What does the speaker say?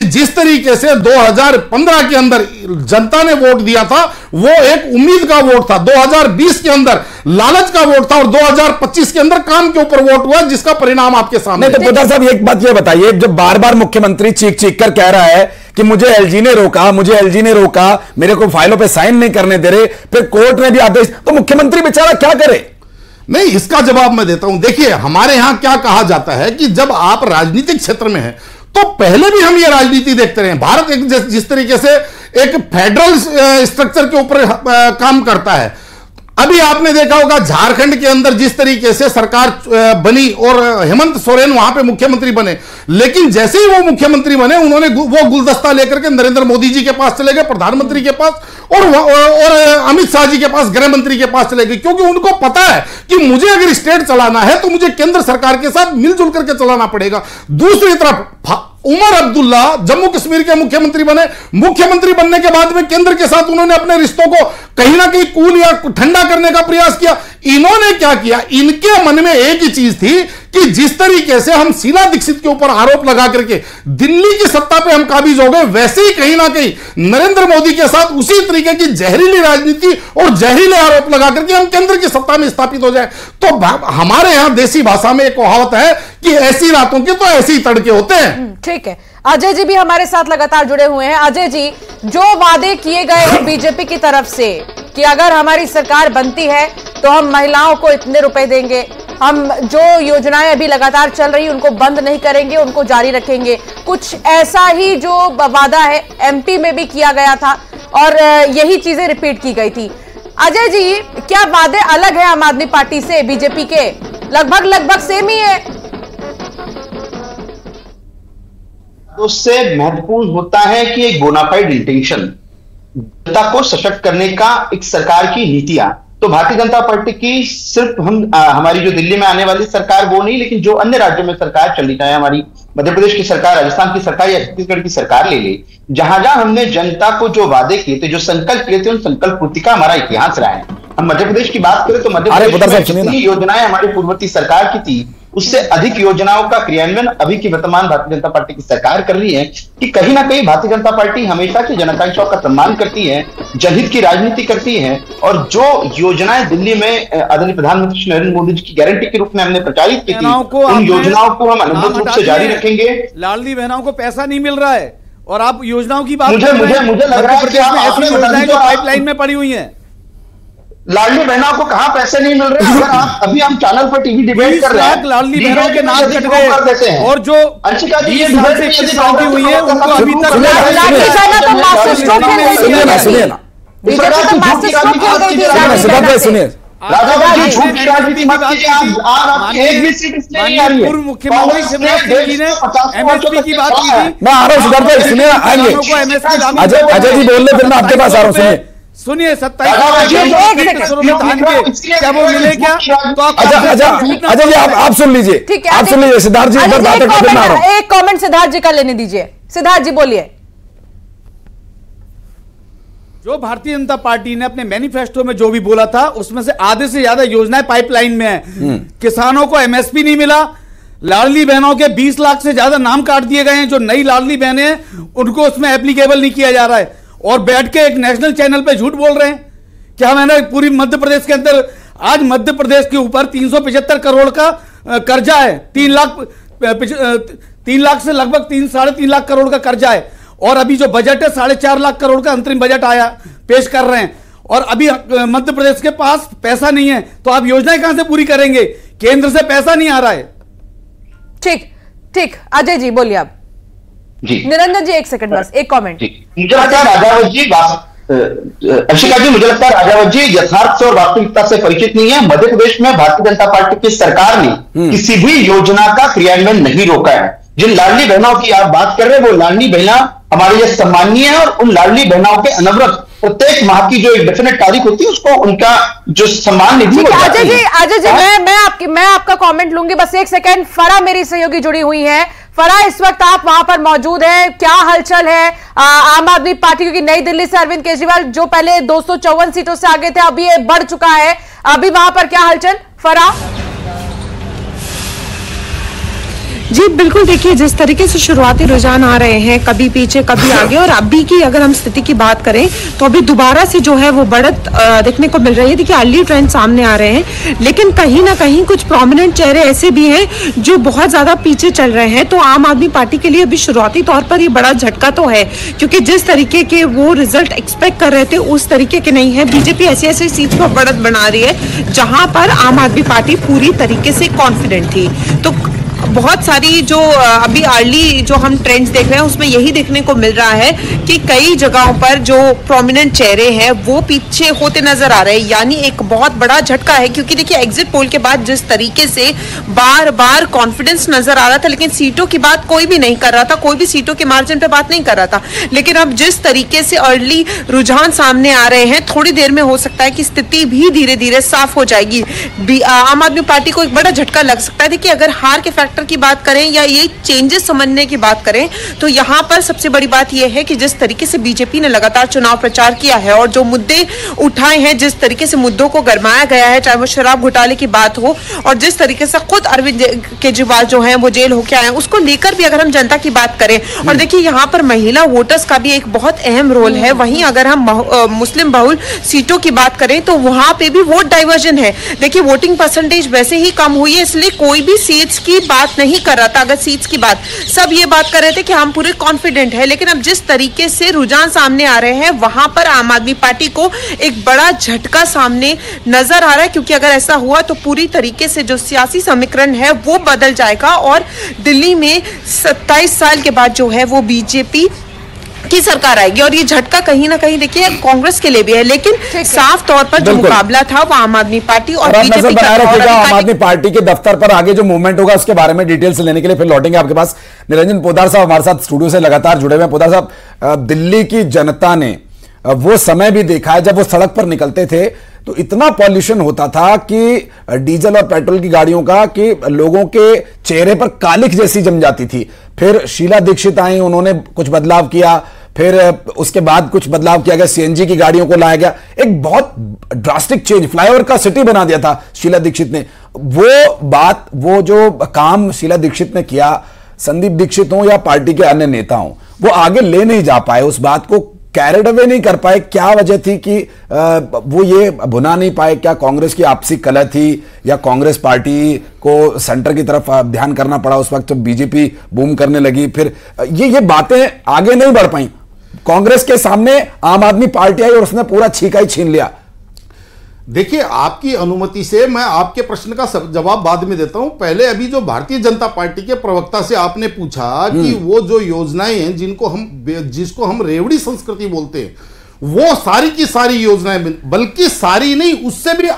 जिस तरीके से 2015 के अंदर जनता ने वोट दिया था वो एक उम्मीद का वोट था, 2020 के अंदर लालच का वोट था और 2025 के अंदर काम के ऊपर वोट हुआ, जिसका परिणाम आपके सामने। तो पोद्दार साहब एक बात ये बताइए, जब बार बार मुख्यमंत्री चीख चीख कर कह रहा है कि मुझे एलजी ने रोका, मेरे को फाइलों पे साइन नहीं करने दे रहे, फिर कोर्ट ने भी आदेश, तो मुख्यमंत्री बेचारा क्या करे? नहीं, इसका जवाब मैं देता हूं। देखिए, हमारे यहां क्या कहा जाता है कि जब आप राजनीतिक क्षेत्र में हैं तो पहले भी हम ये राजनीति देखते रहे। भारत एक जिस तरीके से एक फेडरल स्ट्रक्चर के ऊपर काम करता है, अभी आपने देखा होगा झारखंड के अंदर जिस तरीके से सरकार बनी और हेमंत सोरेन वहां पे मुख्यमंत्री बने, लेकिन जैसे ही वो मुख्यमंत्री बने उन्होंने वो गुलदस्ता लेकर के नरेंद्र मोदी जी के पास चले गए, प्रधानमंत्री के पास, और अमित शाह जी के पास, गृह मंत्री के पास चले गए, क्योंकि उनको पता है कि मुझे अगर स्टेट चलाना है तो मुझे केंद्र सरकार के साथ मिलजुल करके चलाना पड़ेगा। दूसरी तरफ उमर अब्दुल्ला जम्मू कश्मीर के मुख्यमंत्री बने, मुख्यमंत्री बनने के बाद में केंद्र के साथ उन्होंने अपने रिश्तों को कहीं ना कहीं कूल या ठंडा करने का प्रयास किया। इन्होंने क्या किया, इनके मन में एक ही चीज थी कि जिस तरीके से हम शीला दीक्षित के ऊपर आरोप लगा करके दिल्ली की सत्ता पे हम काबिज हो गए, वैसे ही कहीं ना कहीं नरेंद्र मोदी के साथ उसी तरीके की जहरीली राजनीति और जहरीले आरोप लगा करके हम केंद्र की सत्ता में स्थापित हो जाए। तो हमारे यहां देसी भाषा में एक कहावत है कि ऐसी रातों के तो ऐसे ही तड़के होते हैं। ठीक है, अजय जी भी हमारे साथ लगातार जुड़े हुए हैं। अजय जी, जो वादे किए गए बीजेपी की तरफ से कि अगर हमारी सरकार बनती है तो हम महिलाओं को इतने रुपए देंगे, हम जो योजनाएं अभी लगातार चल रही उनको बंद नहीं करेंगे, उनको जारी रखेंगे, कुछ ऐसा ही जो वादा है एमपी में भी किया गया था और यही चीजें रिपीट की गई थी। अजय जी, क्या वादे अलग है आम आदमी पार्टी से बीजेपी के? लगभग सेम ही है। उससे महत्वपूर्ण होता है कि एक बोनाफाइड इंटेंशन, जनता को सशक्त करने का एक सरकार की नीतियां। तो भारतीय जनता पार्टी की सिर्फ हमारी जो दिल्ली में आने वाली सरकार वो नहीं, लेकिन जो अन्य राज्यों में सरकार चली, चाहे हमारी मध्य प्रदेश की सरकार, राजस्थान की सरकार या छत्तीसगढ़ की सरकार ले ले, जहां जहां हमने जनता को जो वादे किए थे, जो संकल्प किए थे, उन संकल्प पूर्ति का हमारा इतिहास रहा है। हम मध्य प्रदेश की बात करें तो मध्य प्रदेश में जितनी योजनाएं हमारी पूर्ववर्ती सरकार की थी उससे अधिक योजनाओं का क्रियान्वयन अभी की वर्तमान भारतीय जनता पार्टी की सरकार कर रही है। कि कहीं ना कहीं भारतीय जनता पार्टी हमेशा से जनआकांक्षाओं का सम्मान करती है, जनहित की राजनीति करती है, और जो योजनाएं दिल्ली में आदरणीय प्रधानमंत्री श्री नरेंद्र मोदी जी की गारंटी के रूप में हमने प्रचारित की थी, उन योजनाओं को हम अनुबद्ध रूप से जारी रखेंगे। लाडली बहनों को पैसा नहीं मिल रहा है और आप योजनाओं की बात मुझे लग रहा है कि ऐसी योजनाएं जो पाइपलाइन में पड़ी हुई है। लाडली बहनों को कहां पैसे नहीं मिल रहे? अगर आप अभी हम चैनल पर टीवी डिबेट कर रहे हैं, लाडली बहनों के नाम कट गए और जो अंशिका जी ये शादी हुई है उनको अभी तक सुनिए, पूर्व मुख्यमंत्री शिवराज सिंह जी ने एमएसपी की बात की थी। मैं आ रहा हूँ, सुनिए, अजय जी बोल रहे, फिर मैं आपके पास आ रहा हूँ। सुनिए, 27 क्या वो मिले क्या? तो अजय जी आप सुन लीजिए, आप सुन लीजिए। सिद्धार्थ जी एक कमेंट सिद्धार्थ जी का लेने दीजिए। सिद्धार्थ जी बोलिए। जो भारतीय जनता पार्टी ने अपने मैनिफेस्टो में जो भी बोला था उसमें से आधे से ज्यादा योजनाएं पाइपलाइन में है। किसानों को एमएसपी नहीं मिला, लाडली बहनों के 20 लाख से ज्यादा नाम काट दिए गए हैं। जो नई लाडली बहनें हैं उनको उसमें एप्लीकेबल नहीं किया जा रहा है और बैठ के एक नेशनल चैनल पे झूठ बोल रहे हैं कि हम है ना पूरी मध्य प्रदेश के अंदर, आज मध्य प्रदेश के ऊपर 375 करोड़ का कर्जा है। 3 लाख से लगभग 3-3.5 लाख करोड़ का कर्जा है और अभी जो बजट है 4.5 लाख करोड़ का अंतरिम बजट आया पेश कर रहे हैं और अभी मध्य प्रदेश के पास पैसा नहीं है, तो आप योजनाएं कहां से पूरी करेंगे? केंद्र से पैसा नहीं आ रहा है। ठीक, अजय जी बोलिए आप। जी निरंजन जी, एक सेकंड बस, एक कमेंट। मुझे लगता है राजावत जी, अंशिका जी, मुझे लगता है राजावत जी यथार्थ से और वास्तविकता से परिचित नहीं है। मध्य प्रदेश में भारतीय जनता पार्टी की सरकार ने किसी भी योजना का क्रियान्वयन नहीं रोका है। जिन लाडली बहनों की आप बात कर रहे हैं वो लाडली बहना हमारे लिए सम्मानीय है और उन लाडली बहनों के अनवरत प्रत्येक माह की जो एक डेफिनेट तारीख होती है उसको उनका जो सम्मान निधि। अजय जी मैं आपका कमेंट लूंगी, बस एक सेकंड। फरा मेरी सहयोगी जुड़ी हुई है। फरा, इस वक्त आप वहां पर मौजूद हैं, क्या हलचल है आम आदमी पार्टी? क्योंकि नई दिल्ली से अरविंद केजरीवाल जो पहले 254 सीटों से आगे थे अभी ये बढ़ चुका है, अभी वहां पर क्या हलचल? फरा जी बिल्कुल, देखिए जिस तरीके से शुरुआती रुझान आ रहे हैं, कभी पीछे कभी आगे, और अभी की अगर हम स्थिति की बात करें तो अभी दोबारा से जो है वो बढ़त देखने को मिल रही है। देखिए अर्ली ट्रेंड सामने आ रहे हैं, लेकिन कहीं ना कहीं कुछ प्रोमिनेंट चेहरे ऐसे भी हैं जो बहुत ज्यादा पीछे चल रहे हैं। तो आम आदमी पार्टी के लिए अभी शुरुआती तौर पर ये बड़ा झटका तो है, क्योंकि जिस तरीके के वो रिजल्ट एक्सपेक्ट कर रहे थे उस तरीके के नहीं है। बीजेपी ऐसी ऐसी सीट पर बढ़त बना रही है जहां पर आम आदमी पार्टी पूरी तरीके से कॉन्फिडेंट थी। तो बहुत सारी जो अभी अर्ली जो हम ट्रेंड्स देख रहे हैं उसमें यही देखने को मिल रहा है कि कई जगहों पर जो प्रोमिनेंट चेहरे हैं वो पीछे होते नजर आ रहे हैं, यानी एक बहुत बड़ा झटका है। क्योंकि देखिए एग्जिट पोल के बाद जिस तरीके से बार बार कॉन्फिडेंस नजर आ रहा था, लेकिन सीटों की बात कोई भी नहीं कर रहा था, कोई भी सीटों के मार्जिन पे बात नहीं कर रहा था। लेकिन अब जिस तरीके से अर्ली रुझान सामने आ रहे हैं, थोड़ी देर में हो सकता है कि स्थिति भी धीरे धीरे साफ हो जाएगी। आम आदमी पार्टी को एक बड़ा झटका लग सकता है। देखिए अगर हार के फैक्टर की बात करें या ये चेंजेस समझने की बात करें तो यहां पर सबसे बड़ी बात यह है कि जिस तरीके से बीजेपी ने लगातार चुनाव प्रचार किया है और जो मुद्दे उठाए हैं, जिस तरीके से मुद्दों को गरमाया गया है, चाहे वो शराब घोटाले की बात हो और जिस तरीके से खुद अरविंद केजरीवाल जो है वो जेल होके आए हैं, उसको लेकर भी अगर हम जनता की बात करें, और देखिए यहाँ पर महिला वोटर्स का भी एक बहुत अहम रोल है। वहीं अगर हम मुस्लिम बहुल सीटों की बात करें तो वहां पे भी वोट डाइवर्जन है। देखिए वोटिंग परसेंटेज वैसे ही कम हुई है, इसलिए कोई भी सीट्स की बात नहीं कर रहा था। अगर सीट्स की बात, सब ये बात कर रहे थे कि हम पूरे कॉन्फिडेंट है, लेकिन अब जिस तरीके से रुझान सामने आ रहे हैं वहां पर आम आदमी पार्टी को एक बड़ा झटका सामने नजर आ रहा है। क्योंकि अगर ऐसा हुआ तो पूरी तरीके से जो सियासी समीकरण है वो बदल जाएगा और दिल्ली में 27 साल के बाद जो है वो बीजेपी की सरकार आएगी। और ये झटका कहीं ना कहीं देखिए कांग्रेस के लिए भी है, लेकिन साफ तौर पर जो मुकाबला था वो आम आदमी पार्टी और बीजेपी का। आम आदमी पार्टी के दफ्तर पर आगे जो मूवमेंट होगा उसके बारे में डिटेल से लेने के लिए फिर लौटेंगे आपके पास। निरंजन पोद्दार साहब हमारे साथ स्टूडियो से लगातार जुड़े हुए हैं। पोद्दार साहब, दिल्ली की जनता ने वो समय भी देखा है जब वो सड़क पर निकलते थे तो इतना पॉल्यूशन होता था कि डीजल और पेट्रोल की गाड़ियों का कि लोगों के चेहरे पर कालिख जैसी जम जाती थी। फिर शीला दीक्षित आई, उन्होंने कुछ बदलाव किया, फिर उसके बाद कुछ बदलाव किया गया, सीएनजी की गाड़ियों को लाया गया, एक बहुत ड्रास्टिक चेंज, फ्लाईओवर का सिटी बना दिया था शीला दीक्षित ने। वो जो काम शीला दीक्षित ने किया, संदीप दीक्षित हो या पार्टी के अन्य नेता हो, वो आगे ले नहीं जा पाए, उस बात को कैरिड अवे नहीं कर पाए। क्या वजह थी कि वो ये भुना नहीं पाए? क्या कांग्रेस की आपसी कलह थी या कांग्रेस पार्टी को सेंटर की तरफ ध्यान करना पड़ा उस वक्त जब बीजेपी बूम करने लगी? फिर ये बातें आगे नहीं बढ़ पाई। कांग्रेस के सामने आम आदमी पार्टी आई और उसने पूरा छीका ही छीन लिया। देखिए, आपकी अनुमति से मैं आपके प्रश्न का जवाब बाद में देता हूं। पहले अभी जो भारतीय जनता पार्टी के प्रवक्ता से आपने पूछा कि वो जो योजनाएं हैं जिसको हम रेवड़ी संस्कृति बोलते हैं, वो सारी की सारी योजनाएं, बल्कि सारी नहीं, उससे भी